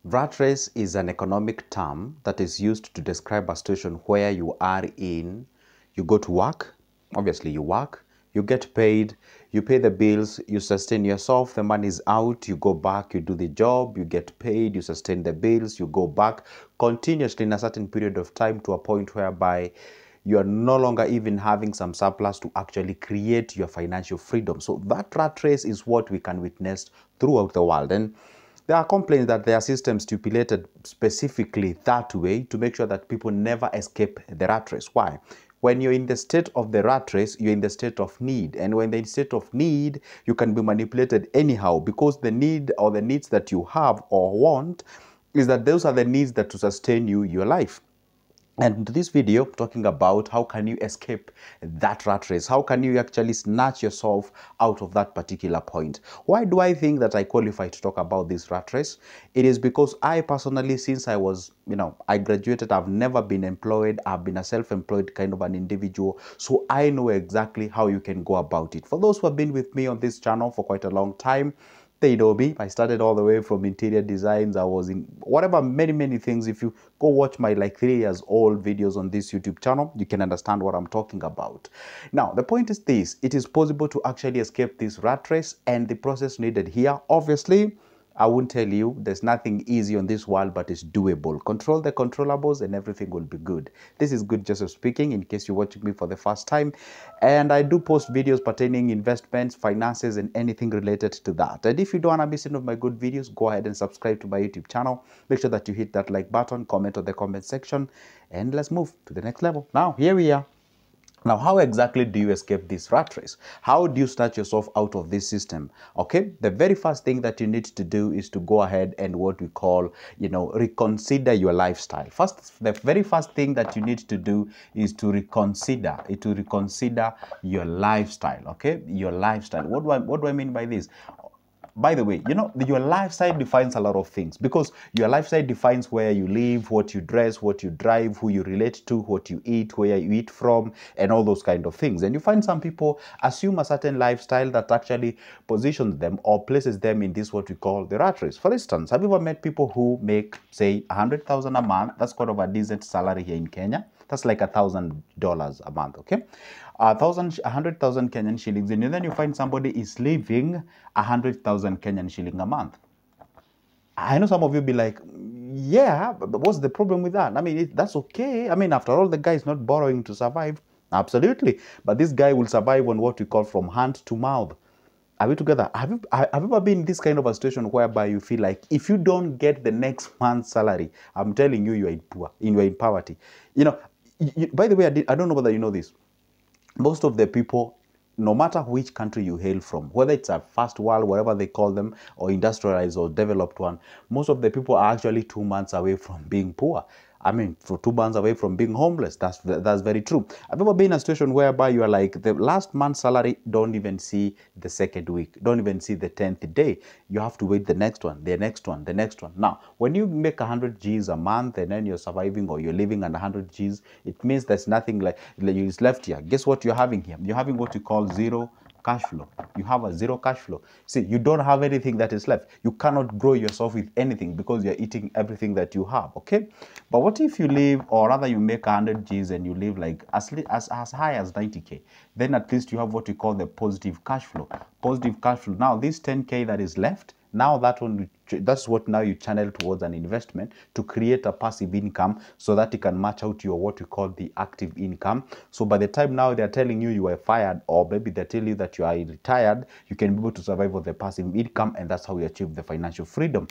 Rat race is an economic term that is used to describe a situation where you are in, you go to work, obviously you work, you get paid, you pay the bills, you sustain yourself, the money is out, you go back, you do the job, you get paid, you sustain the bills, you go back continuously in a certain period of time to a point whereby you are no longer even having some surplus to actually create your financial freedom. So that rat race is what we can witness throughout the world. And there are complaints that their system stipulated specifically that way to make sure that people never escape the rat race. Why? When you're in the state of the rat race, you're in the state of need. And when you're in the state of need, you can be manipulated anyhow because the need or the needs that you have or want is that those are the needs that to sustain you, your life. And this video talking about how can you escape that rat race? How can you actually snatch yourself out of that particular point? Why do I think that I qualify to talk about this rat race? It is because I personally, since I was, I graduated, I've never been employed. I've been a self-employed kind of an individual. So I know exactly how you can go about it. For those who have been with me on this channel for quite a long time, they know me. I started all the way from interior designs. I was in whatever, many things. If you go watch my like 3 years old videos on this YouTube channel, you can understand what I'm talking about. Now, the point is this: it is possible to actually escape this rat race, and the process needed here, obviously, I won't tell you there's nothing easy on this world, but it's doable. Control the controllables and everything will be good. This is Good Joseph speaking, in case you're watching me for the first time. And I do post videos pertaining investments, finances, and anything related to that. And if you don't want to miss any of my good videos, go ahead and subscribe to my YouTube channel. Make sure that you hit that like button, comment on the comment section, and let's move to the next level. Now, here we are. Now, how exactly do you escape this rat race? How do you start yourself out of this system? Okay, the very first thing that you need to do is to go ahead and what we call, reconsider your lifestyle. The very first thing that you need to do is to reconsider your lifestyle. Okay, your lifestyle. What do I mean by this? By the way, your lifestyle defines a lot of things, because your lifestyle defines where you live, what you dress, what you drive, who you relate to, what you eat, where you eat from, and all those kind of things. And you find some people assume a certain lifestyle that actually positions them or places them in this what we call the rat race. For instance, have you ever met people who make, say, 100,000 a month? That's kind of a decent salary here in Kenya. That's like $1,000 a month, okay? 100,000 Kenyan shillings, and then you find somebody is living 100,000 Kenyan shilling a month. I know some of you be like, yeah, but what's the problem with that? I mean, that's okay. I mean, after all, the guy is not borrowing to survive. Absolutely. But this guy will survive on what we call from hand to mouth. Are we together? Have you ever been in this kind of a situation whereby you feel like if you don't get the next month's salary, I'm telling you, you're in poverty. By the way, I don't know whether you know this. Most of the people, no matter which country you hail from, whether it's a first world, whatever they call them, or industrialized or developed one, most of the people are actually 2 months away from being poor. I mean, for 2 months away from being homeless. That's very true. I've ever been in a situation whereby you are like, the last month's salary, don't even see the second week, don't even see the 10th day. You have to wait the next one, the next one, the next one. Now, when you make 100 Gs a month and then you're surviving or you're living on 100 Gs, it means there's nothing like is left here. Guess what you're having here? You're having what you call zero cash flow. You have a zero cash flow. See, you don't have anything that is left. You cannot grow yourself with anything because you're eating everything that you have, okay? But what if you live, or rather you make 100 Gs and you live like as high as 90K? Then at least you have what we call the positive cash flow. Positive cash flow. Now this 10K that is left, now that's what now you channel towards an investment to create a passive income so that it can match out your what we call the active income. So by the time now they're telling you are fired, or maybe they're telling you that you are retired, you can be able to survive on the passive income, and that's how you achieve the financial freedom.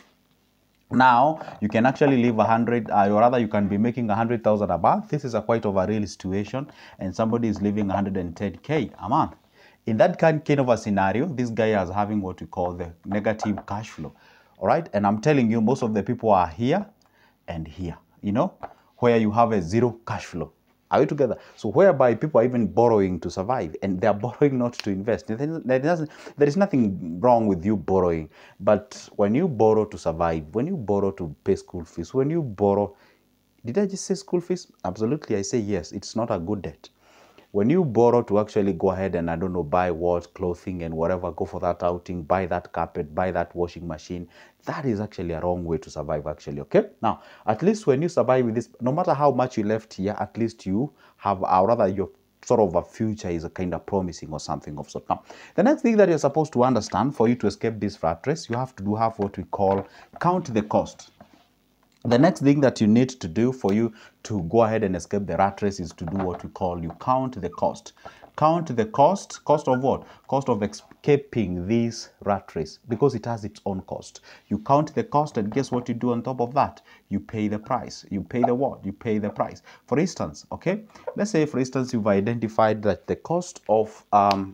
Now you can actually live 100, or rather you can be making 100,000 a month. This is a quite of a real situation, and somebody is living 110K a month. In that kind of a scenario, this guy is having what we call the negative cash flow. All right. And I'm telling you, most of the people are here and here, where you have a zero cash flow. Are we together? So whereby people are even borrowing to survive, and they're borrowing not to invest. There is nothing wrong with you borrowing. But when you borrow to survive, when you borrow to pay school fees, when you borrow, did I just say school fees? Absolutely. I say yes. It's not a good debt. When you borrow to actually go ahead and, I don't know, buy what, clothing and whatever, go for that outing, buy that carpet, buy that washing machine, that is actually a wrong way to survive actually, okay? Now, at least when you survive with this, no matter how much you left here, at least you have, or rather your sort of a future is a kind of promising or something of sort. Now, the next thing that you're supposed to understand for you to escape this rat race, you have to have what we call count the cost. The next thing that you need to do for you to go ahead and escape the rat race is to do what we call you count the cost. Count the cost. Cost of what? Cost of escaping this rat race, because it has its own cost. You count the cost, and guess what you do on top of that? You pay the price. You pay the what? You pay the price. For instance, okay, let's say for instance you've identified that the cost of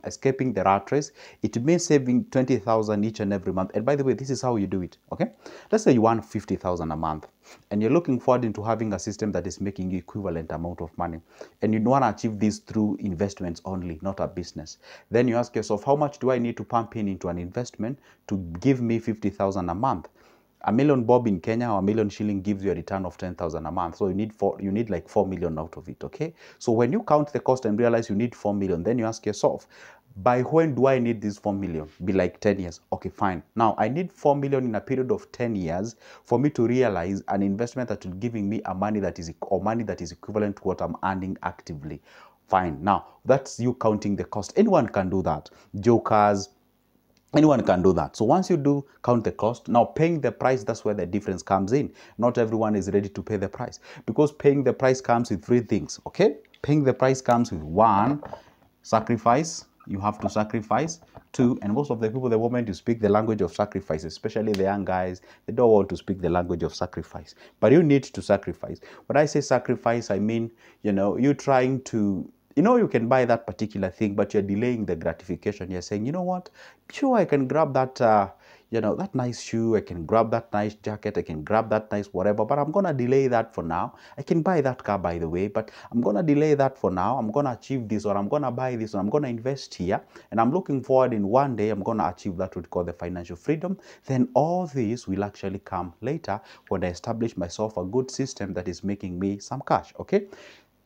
escaping the rat race, it means saving 20,000 each and every month. And by the way, this is how you do it, okay? Let's say you want 50,000 a month, and you're looking forward into having a system that is making you equivalent amount of money, and you want to achieve this through investments only, not a business. Then you ask yourself, how much do I need to pump in into an investment to give me 50,000 a month? A million bob in Kenya or a million shilling gives you a return of 10,000 a month. So you need like 4 million out of it, okay? So when you count the cost and realize you need 4 million, then you ask yourself, by when do I need this 4 million? Be like 10 years. Okay, fine. Now I need 4 million in a period of 10 years for me to realize an investment that will giving me a money that is equivalent to what I'm earning actively. Fine. Now that's you counting the cost. Anyone can do that. Jokers, anyone can do that. So once you do count the cost, now paying the price, that's where the difference comes in. Not everyone is ready to pay the price, because paying the price comes with three things, okay? Paying the price comes with one, sacrifice. You have to sacrifice. Two, and most of the people, the moment you speak the language of sacrifice, especially the young guys, they don't want to speak the language of sacrifice. But you need to sacrifice. When I say sacrifice, I mean, you're trying to, you can buy that particular thing, but you're delaying the gratification. You're saying, you know what, sure, I can grab that, that nice shoe, I can grab that nice jacket, I can grab that nice whatever, but I'm going to delay that for now. I can buy that car, by the way, but I'm going to delay that for now. I'm going to achieve this, or I'm going to buy this, or I'm going to invest here, and I'm looking forward in one day I'm going to achieve that, what we call the financial freedom. Then all this will actually come later when I establish myself a good system that is making me some cash, okay?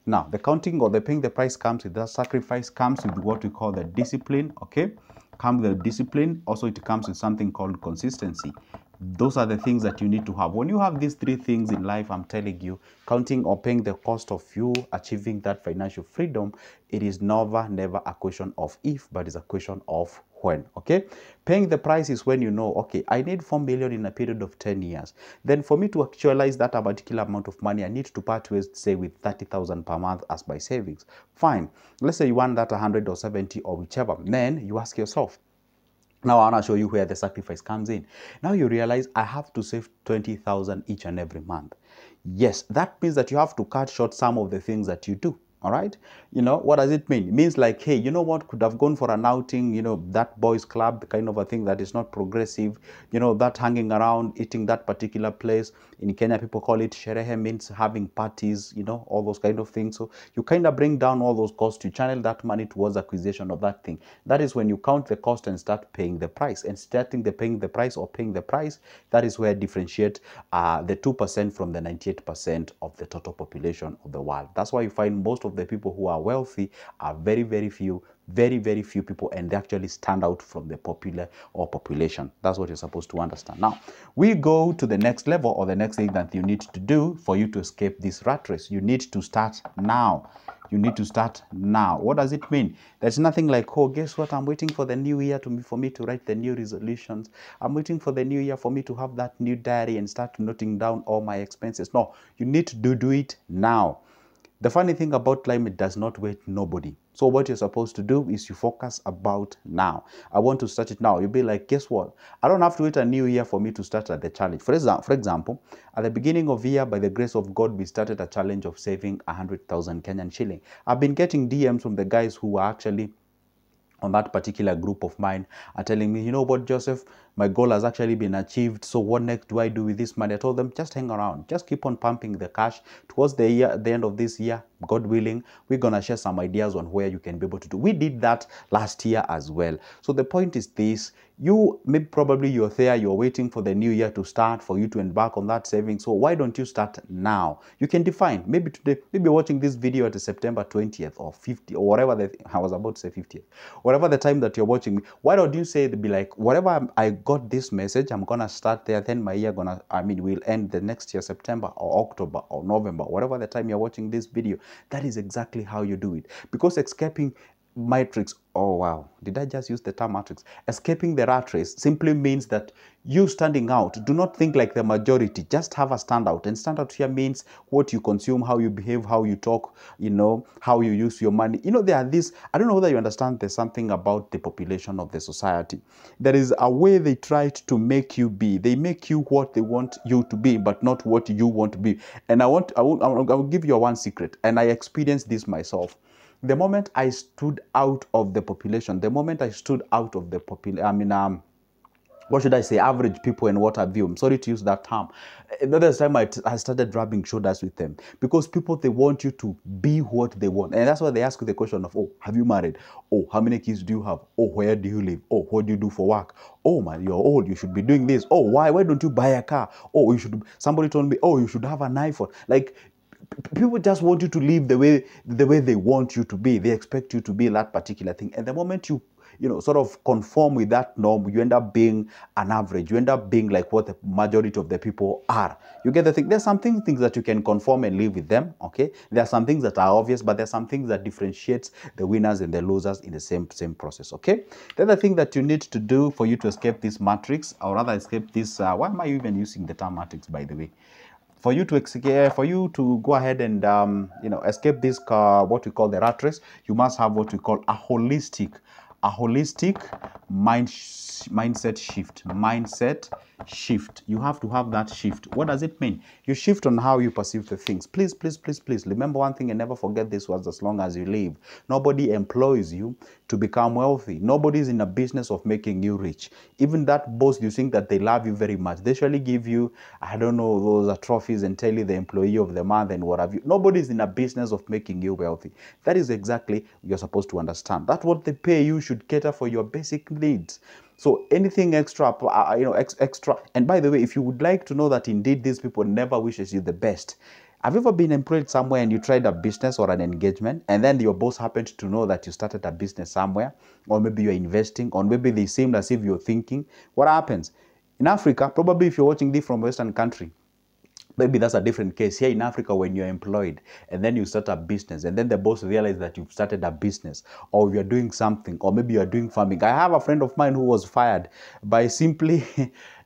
Now, the counting or the paying the price comes with that sacrifice, comes with what we call the discipline, okay? Comes with the discipline. Also, it comes with something called consistency. Those are the things that you need to have. When you have these three things in life, I'm telling you, counting or paying the cost of you achieving that financial freedom, it is never a question of if, but it's a question of when, okay? Paying the price is when you know, okay, I need 4 million in a period of 10 years. Then for me to actualize that a particular amount of money, I need to part ways, say, with 30,000 per month as my savings. Fine. Let's say you want that 100 or 70 or whichever. Then you ask yourself, now I want to show you where the sacrifice comes in. Now you realize I have to save 20,000 each and every month. Yes, that means that you have to cut short some of the things that you do. All right. What does it mean? It means like, hey, you know what, could have gone for an outing, that boys club kind of a thing that is not progressive, that hanging around, eating that particular place. In Kenya, people call it sherehe, means having parties, all those kind of things. So you kind of bring down all those costs, you channel that money towards acquisition of that thing. That is when you count the cost and start paying the price. And starting the paying the price or paying the price, that is where differentiate the 2% from the 98% of the total population of the world. That's why you find most of the people who are wealthy are very few people, and they actually stand out from the population. That's what you're supposed to understand. Now we go to the next level, or the next thing that you need to do for you to escape this rat race. You need to start now. You need to start now. What does it mean? There's nothing like, oh, guess what, I'm waiting for the new year for me to write the new resolutions. I'm waiting for the new year for me to have that new diary and start noting down all my expenses. No, you need to do it now. The funny thing about climate does not wait nobody. So what you're supposed to do is you focus about now. I want to start it now. You'll be like, guess what? I don't have to wait a new year for me to start at the challenge. For example, at the beginning of the year, by the grace of God, we started a challenge of saving 100,000 Kenyan shilling. I've been getting DMs from the guys who are actually on that particular group of mine are telling me, you know what, Joseph, my goal has actually been achieved. So what next do I do with this money? I told them, just hang around, just keep on pumping the cash. Towards the year, at the end of this year, God willing, we're gonna share some ideas on where you can be able to do. We did that last year as well. So the point is this: you maybe probably you're there, you're waiting for the new year to start for you to embark on that saving. So why don't you start now? You can define, maybe today, maybe watching this video at September 20th or 50th or whatever I was about to say 50th, whatever the time that you're watching me. Why don't you say, be like, whatever I got this message, I'm gonna start there, then my year will end the next year, September or October or November, whatever the time you're watching this video. That is exactly how you do it. Because escaping matrix, oh wow, did I just use the term matrix? Escaping the rat race simply means that you standing out. Do not think like the majority, just have a standout. And standout here means what you consume, how you behave, how you talk, how you use your money. There are these, I don't know whether you understand, there's something about the population of the society. There is a way they tried to make you be. They make you what they want you to be, but not what you want to be. And I will give you one secret, and I experienced this myself. The moment I stood out of the population, the moment I stood out of the population, what should I say, average people and what have you. I'm sorry to use that term. Another time I started rubbing shoulders with them, because people, they want you to be what they want. And that's why they ask you the question of, oh, have you married? Oh, how many kids do you have? Oh, where do you live? Oh, what do you do for work? Oh man, you're old, you should be doing this. Oh, why don't you buy a car? Oh, somebody told me, oh, you should have an iPhone. Like, people just want you to live the way they want you to be. They expect you to be that particular thing. And the moment you sort of conform with that norm, you end up being an average. You end up being like what the majority of the people are. You get the thing. There's some things that you can conform and live with them. Okay. There are some things that are obvious, but there's some things that differentiates the winners and the losers in the same process. Okay. The other thing that you need to do for you to escape this matrix, or rather escape this, why am I even using the term matrix, by the way? For you to go ahead and escape this what we call the rat race, you must have what we call a holistic mindset shift. You have to have that shift. What does it mean? You shift on how you perceive the things. Please remember one thing and never forget this was, as long as you live, nobody employs you to become wealthy. Nobody is in a business of making you rich. Even that boss, you think that they love you very much, they surely give you, I don't know, those trophies and tell you the employee of the month and what have you. Nobody is in a business of making you wealthy. That is exactly what you're supposed to understand. That's what they pay you should cater for your basic needs. So anything extra, extra. And by the way, if you would like to know that indeed these people never wishes you the best, have you ever been employed somewhere and you tried a business or an engagement, and then your boss happened to know that you started a business somewhere, or maybe you're investing, or maybe they seemed as if you're thinking? What happens? In Africa, probably if you're watching this from a Western country, maybe that's a different case. Here in Africa, when you're employed and then you start a business, and then the boss realizes that you've started a business, or you're doing something, or maybe you're doing farming. I have a friend of mine who was fired by simply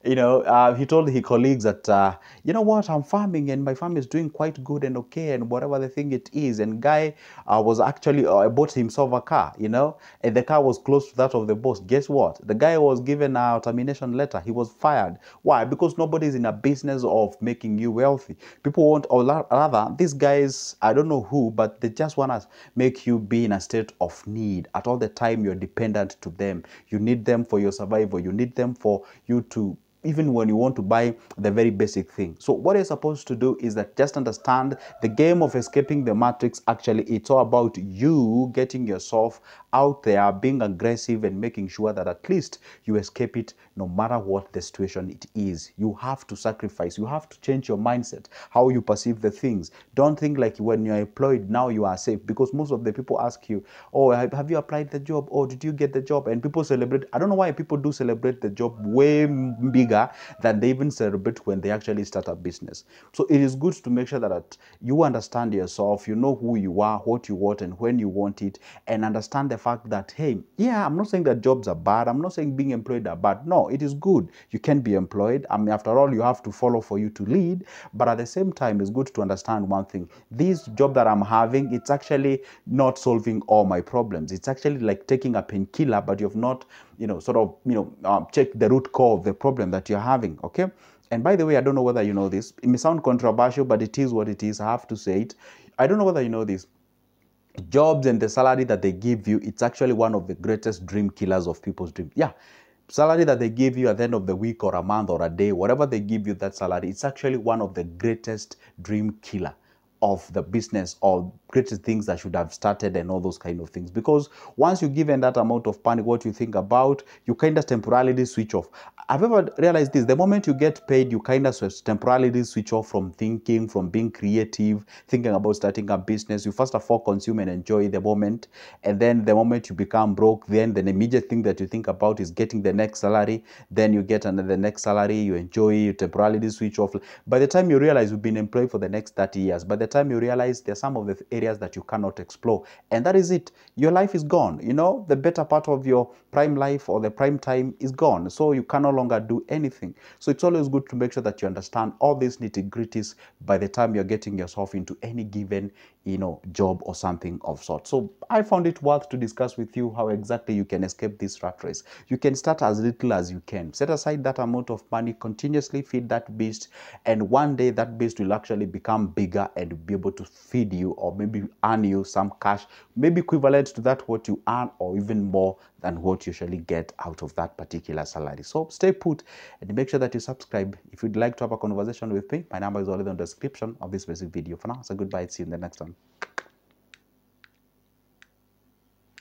he told his colleagues that, you know what, I'm farming and my farm is doing quite good and okay and whatever the thing it is. And guy was actually bought himself a car, and the car was close to that of the boss. Guess what? The guy was given a termination letter. He was fired. Why? Because nobody is in a business of making you wealthy. People want, or rather, these guys, I don't know who, but they just want to make you be in a state of need. At all the time, you're dependent to them. You need them for your survival. You need them for you to, even when you want to buy the very basic thing. So what you're supposed to do is that just understand the game of escaping the matrix. Actually, it's all about you getting yourself out there, being aggressive and making sure that at least you escape it no matter what the situation it is. You have to sacrifice. You have to change your mindset, how you perceive the things. Don't think like when you're employed, now you are safe, because most of the people ask you, oh, have you applied the job? Oh, did you get the job? And people celebrate. I don't know why people do celebrate the job way bigger than they even celebrate when they actually start a business. So it is good to make sure that you understand yourself, you know who you are, what you want, and when you want it, and understand the fact that, hey, yeah, I'm not saying that jobs are bad. I'm not saying being employed are bad. No, it is good. You can be employed. I mean, after all, you have to follow for you to lead. But at the same time, it's good to understand one thing. This job that I'm having, it's actually not solving all my problems. It's actually like taking a painkiller, but you've not, checked the root cause of the problem that you're having. Okay. And by the way, I don't know whether you know this. It may sound controversial, but it is what it is. I have to say it. I don't know whether you know this. Jobs and the salary that they give you, it's actually one of the greatest dream killers of people's dreams. Yeah. salary that they give you at the end of the week or a month or a day, whatever they give you, that salary, it's actually one of the greatest dream killer of the business or greatest things that should have started and all those kind of things. Because once you're given that amount of panic, what you think about, you kind of temporarily switch off. I've ever realized this: the moment you get paid, you kind of temporarily switch off from thinking, from being creative, thinking about starting a business. You first of all consume and enjoy the moment, and then the moment you become broke, then the immediate thing that you think about is getting the next salary. Then you get another next salary, you enjoy, you temporarily switch off. By the time you realize you've been employed for the next 30 years, by the time you realize there's some of the areas that you cannot explore, and that is it. Your life is gone. You know, the better part of your prime life or the prime time is gone, so you can no longer do anything. So it's always good to make sure that you understand all these nitty-gritties by the time you're getting yourself into any given, you know, job or something of sort. So I found it worth to discuss with you how exactly you can escape this rat race. You can start as little as you can. Set aside that amount of money, continuously feed that beast, and one day that beast will actually become bigger and be able to feed you, or maybe earn you some cash, maybe equivalent to that what you earn, or even more than what you usually get out of that particular salary. So stay put and make sure that you subscribe. If you'd like to have a conversation with me, my number is already in the description of this basic video. For now, so goodbye. See you in the next one.